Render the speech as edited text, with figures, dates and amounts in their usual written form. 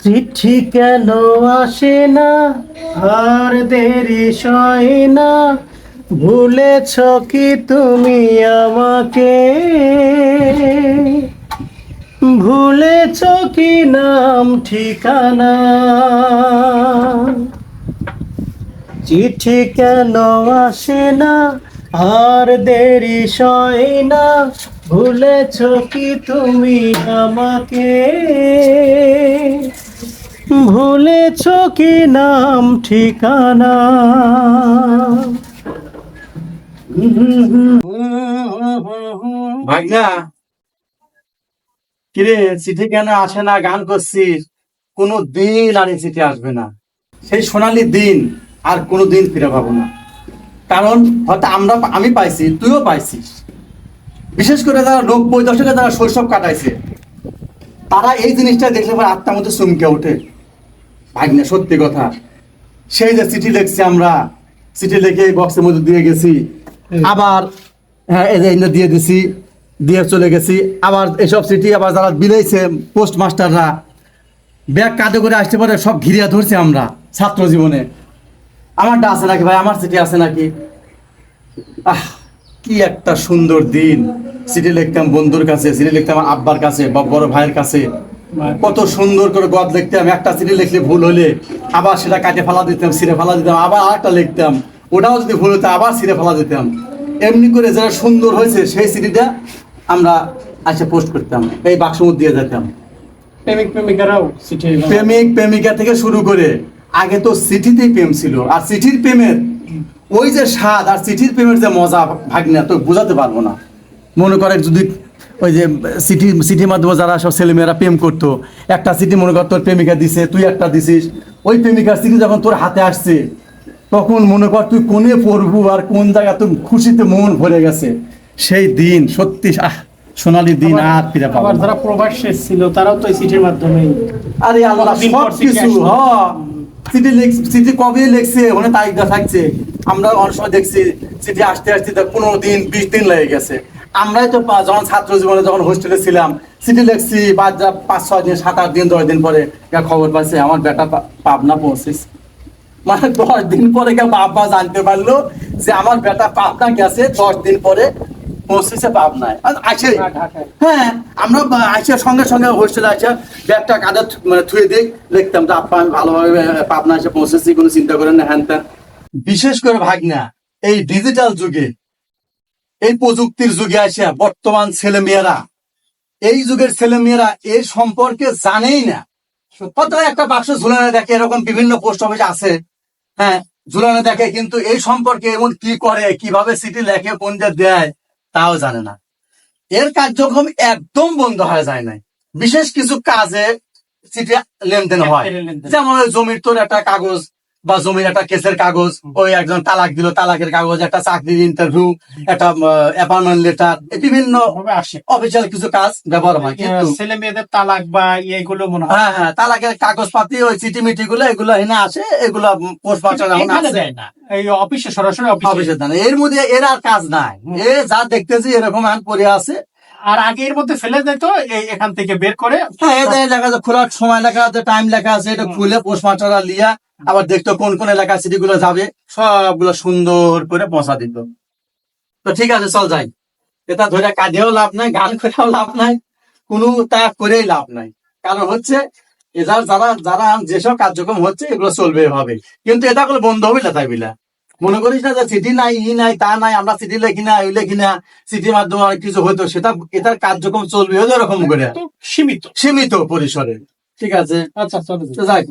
চিঠি কেন আসে না আর দেরি সয় না, ভুলেছ কি তুমি আমাকে, ভুলেছ কি নাম ঠিকানা। চিঠি কেন আসে না আর দেরি সয় না, ভুলেছ কি তুমি আমাকে, ভুলেছ কি নাম ঠিকানা। ভাগনা, কিরে চিঠি কেন আসে না? গান করছিস, কোনো দিন আর এই চিঠি আসবে না। সেই সোনালি দিন আর কোনো দিন ফিরে পাবো না। কারণ হয়তো আমি পাইছি, তুইও পাইছিস। বিশেষ করে যারা 90 দশকে যারা শৈশব কাটাইছে, তারা এই জিনিসটা দেখলে পরে আত্মার মধ্যে চমকে ওঠে। ভাগনা, সত্যি কথা, সেই যে চিঠি লিখছি আমরা, চিঠি লিখে এই বক্সের মধ্যে দিয়ে গেছি, আবার হ্যাঁ এই যে এনে দিয়ে দিছি, দিয়ে চলে গেছি। আবার এসব চিঠি আবার যারা বিলাইছে পোস্ট মাস্টাররা, ব্যাগ কাঁধে করে আসতে পারে, সব ঘিরিয়া ধরছি আমরা ছাত্র জীবনে। আমারটা আছে নাকি ভাই? আমার চিঠি আছে নাকি? কি একটা সুন্দর দিন! চিঠি লিখতাম বন্ধুর কাছে, চিঠি লিখতাম আমার আব্বার কাছে বা বড় ভাইয়ের কাছে। কত সুন্দর করে গদ লিখতাম, একটা চিঠি লিখলে ভুল হলে আবার সেটা কাটে ফেলা দিতাম, ছিঁড়ে ফেলা দিতাম, আবার আরেকটা লিখতাম, ওটাও যদি ভুল হতো আবার ছিঁড়ে ফেলা দিতাম। এমনি করে যারা সুন্দর হয়েছে সেই চিঠিটা আমরা আসে পোস্ট করতাম, এই বাক্স মধ্যে দিয়ে যেতাম। প্রেমিক প্রেমিকারাও চিঠি, প্রেমিক প্রেমিকা থেকে শুরু করে, আগে তো চিঠিতেই প্রেম ছিল, আর চিঠির প্রেমের ওই যে স্বাদ আর চিঠির প্রেমের যে মজা, ভাগনা, তো বোঝাতে পারবো না। মনে করে যদি ওই যে চিঠির মাধ্যমে যারা সব ছেলেমেয়েরা প্রেম করতো, একটা চিঠি মনে কর তোর প্রেমিকা দিছে, তুই একটা দিছিস, ওই প্রেমিকার চিঠি যখন তোর হাতে আসছে, তখন মনে কর তুই কোনে পড়বু আর কোন জায়গা তুই খুশিতে মন ভরে গেছে। সেই দিন সত্যি সোনালি দিন আর ফিরে পাবো না। যারা প্রবাসে ছিল তারাও তো এই চিঠির মাধ্যমে, আরে আল্লাহ, সব কিছু চিঠি কবে লিখছে ওখানে তারিখটা থাকছে। আমরা অনেক সময় দেখছি চিঠি আসতে আসতে 15 দিন 20 দিন লেগে গেছে। আমরাই তো যখন ছাত্র জীবনে যখন হোস্টেলে ছিলাম, চিঠি লিখছি, বাদ যা 5-6 দিন 7-8 দিন 10 দিন পরে খবর পাইছে আমার বেটা পাবনা পৌঁছেছে। মানে 10 দিন পরে বাবা জানতে পারলো যে আমার বেটা পাবনা গেছে, 10 দিন পরে পৌঁছেছে পাবনায় আসে। হ্যাঁ, আমরা আসে সঙ্গে সঙ্গে হোস্টেলে আসে ব্যাগটা কাঁধে মানে থুয়ে দিই, লিখতাম যে আপা আমি ভালোভাবে পাবনা এসে পৌঁছেছি, কোনো চিন্তা করেন না হ্যান ত্যান। বিশেষ করে ভাগনা, এই ডিজিটাল যুগে, এই প্রযুক্তির যুগে আসে বর্তমান ছেলেমেয়েরা, এই যুগের ছেলেমেয়েরা এই সম্পর্কে জানেই না। কত একটা বাক্স ঝুলানো দেখে, এরকম বিভিন্ন পোস্ট অফিস আছে, হ্যাঁ, ঝুলানো দেখে, কিন্তু এই সম্পর্কে এমন কি করে, কিভাবে চিঠি লেখে, কোন যে দেয়, তাও জানে না। এর কার্যক্রম একদম বন্ধ হয়ে যায় নাই। বিশেষ কিছু কাজে চিঠি লেনদেন হয়, যেমন ওই জমির তোর একটা কাগজ বা জমির একটা কেসের কাগজ, ওই একজন তালাক দিল, তালাকের কাগজ, একটা চাকরির ইন্টারভিউ, একটা অ্যাপয়েন্টমেন্ট লেটার, এই বিভিন্ন অফিসিয়াল কিছু কাজ ব্যবহার হয়। কিন্তু ছেলে মেয়েদের তালাক বা এইগুলো মনে হয়, হ্যাঁ হ্যাঁ, তালাকের কাগজপাতি, ওই চিঠি মিটি গুলো, এগুলো এনে আসে, এগুলো পোস্ট মাস্টার দেয় না, এই অফিসে সরাসরি অফিসে দেয় না। এর মধ্যে এর আর কাজ নাই, এ যা দেখতেছি এরকম এখন পড়ে আছে। আর আগে এর মধ্যে ফেলে দিত, এখান থেকে বের করে লেখা আছে, খোলার সময় লেখা আছে, টাইম লেখা আছে, এটা খুলে পোস্ট মাস্টাররা লিয়া আবার দেখতো কোন কোন এলাকা চিঠি গুলো যাবে, সবগুলো সুন্দর করে পৌঁছা দিত। তো ঠিক আছে, চল যাই। এটা ধরে কাঁদেও লাভ নাই, গান করেও লাভ নাই, কোনো তা করেই লাভ নাই। কারণ হচ্ছে এরা যারা যারা যেসব কার্যক্রম হচ্ছে এগুলো চলবে এভাবে, কিন্তু এটা গুলো বন্ধ হবে না। তাই বিলা মনে করিস না যে চিঠি নাই, ই নাই, তা নাই, আমরা চিঠি লেখি না, ওই লেখি না, চিঠির মাধ্যমে অনেক কিছু হতো, সেটা এটার কার্যক্রম চলবে ওরকম করে, সীমিত সীমিত পরিসরে। ঠিক আছে, আচ্ছা চলো যাই।